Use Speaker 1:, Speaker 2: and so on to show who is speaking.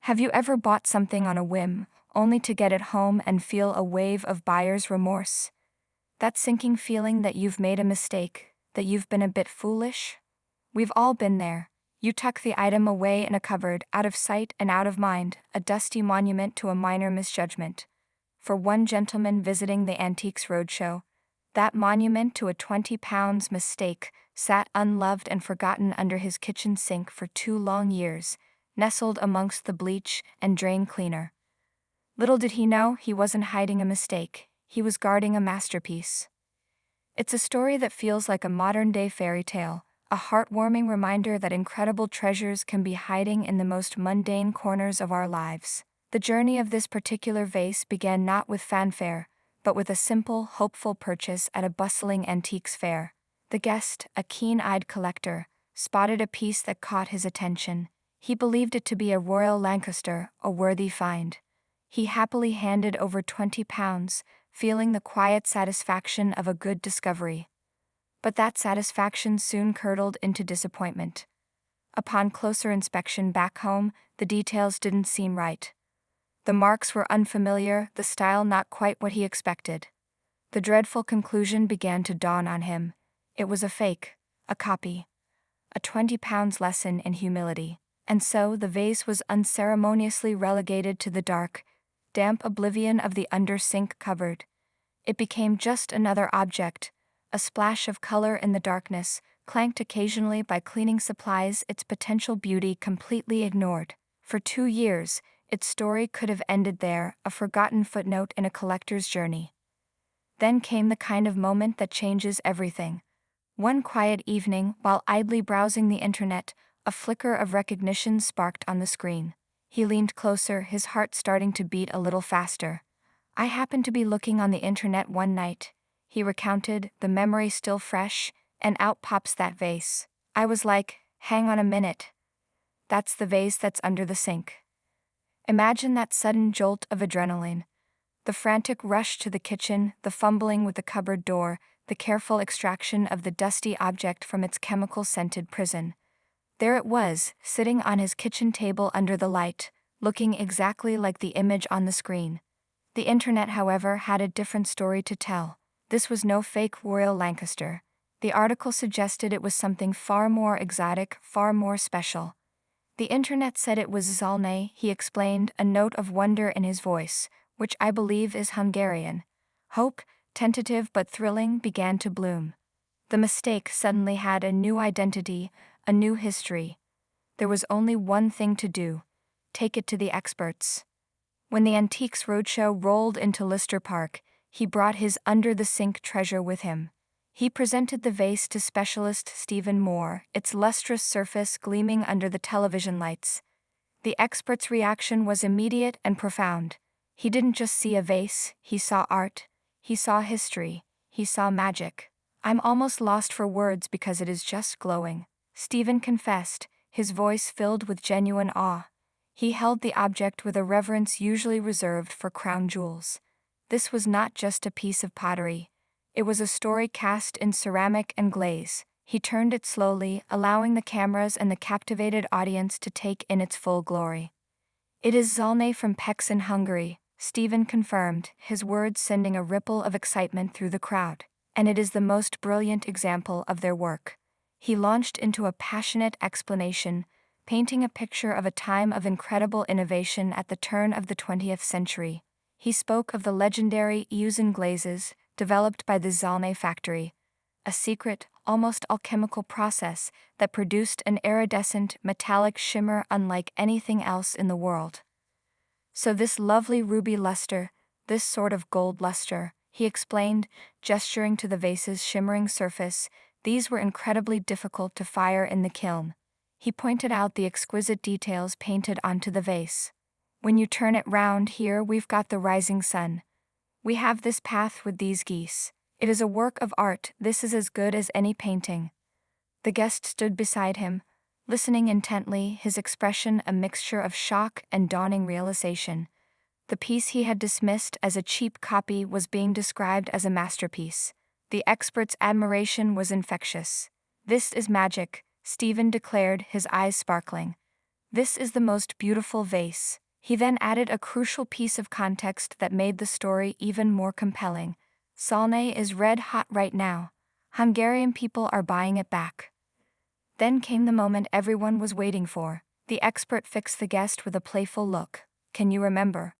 Speaker 1: Have you ever bought something on a whim, only to get it home and feel a wave of buyer's remorse? That sinking feeling that you've made a mistake, that you've been a bit foolish? We've all been there. You tuck the item away in a cupboard, out of sight and out of mind, a dusty monument to a minor misjudgment. For one gentleman visiting the Antiques Roadshow, that monument to a £20 mistake sat unloved and forgotten under his kitchen sink for 2 long years, nestled amongst the bleach and drain cleaner. Little did he know he wasn't hiding a mistake, he was guarding a masterpiece. It's a story that feels like a modern-day fairy tale, a heartwarming reminder that incredible treasures can be hiding in the most mundane corners of our lives. The journey of this particular vase began not with fanfare, but with a simple, hopeful purchase at a bustling antiques fair. The guest, a keen-eyed collector, spotted a piece that caught his attention. He believed it to be a Royal Lancaster, a worthy find. He happily handed over £20, feeling the quiet satisfaction of a good discovery. But that satisfaction soon curdled into disappointment. Upon closer inspection back home, the details didn't seem right. The marks were unfamiliar, the style not quite what he expected. The dreadful conclusion began to dawn on him. It was a fake, a copy. A £20 lesson in humility. And so the vase was unceremoniously relegated to the dark, damp oblivion of the under-sink cupboard. It became just another object, a splash of color in the darkness, clanked occasionally by cleaning supplies, its potential beauty completely ignored. For 2 years, its story could have ended there, a forgotten footnote in a collector's journey. Then came the kind of moment that changes everything. One quiet evening, while idly browsing the internet, a flicker of recognition sparked on the screen. He leaned closer, his heart starting to beat a little faster. "I happened to be looking on the internet one night," he recounted, the memory still fresh, and out pops that vase. I was like, hang on a minute. That's the vase that's under the sink. Imagine that sudden jolt of adrenaline. The frantic rush to the kitchen, the fumbling with the cupboard door, the careful extraction of the dusty object from its chemical-scented prison. There it was, sitting on his kitchen table under the light, looking exactly like the image on the screen. The internet, however, had a different story to tell. This was no fake Royal Lancaster. The article suggested it was something far more exotic, far more special. The internet said it was Zalnay, he explained, a note of wonder in his voice, which I believe is Hungarian. Hope, tentative but thrilling, began to bloom. The mistake suddenly had a new identity, a new history. There was only one thing to do: take it to the experts. When the Antiques Roadshow rolled into Lister Park, he brought his under-the-sink treasure with him. He presented the vase to specialist Stephen Moore, its lustrous surface gleaming under the television lights. The expert's reaction was immediate and profound. He didn't just see a vase, he saw art, he saw history, he saw magic. "I'm almost lost for words because it is just glowing," Stephen confessed, his voice filled with genuine awe. He held the object with a reverence usually reserved for crown jewels. This was not just a piece of pottery. It was a story cast in ceramic and glaze. He turned it slowly, allowing the cameras and the captivated audience to take in its full glory. "It is Zalnay from Pécs in Hungary," Stephen confirmed, his words sending a ripple of excitement through the crowd. "And it is the most brilliant example of their work." He launched into a passionate explanation, painting a picture of a time of incredible innovation at the turn of the 20th century. He spoke of the legendary Eusen glazes, developed by the Zalnay factory, a secret, almost alchemical process that produced an iridescent, metallic shimmer unlike anything else in the world. "So this lovely ruby luster, this sort of gold luster," he explained, gesturing to the vase's shimmering surface, "these were incredibly difficult to fire in the kiln." He pointed out the exquisite details painted onto the vase. "When you turn it round here, we've got the rising sun. We have this path with these geese. It is a work of art, this is as good as any painting." The guest stood beside him, listening intently, his expression a mixture of shock and dawning realization. The piece he had dismissed as a cheap copy was being described as a masterpiece. The expert's admiration was infectious. "This is magic," Stephen declared, his eyes sparkling. This is the most beautiful vase. He then added a crucial piece of context that made the story even more compelling. Salne is red hot right now. Hungarian people are buying it back. Then came the moment everyone was waiting for. The expert fixed the guest with a playful look. Can you remember?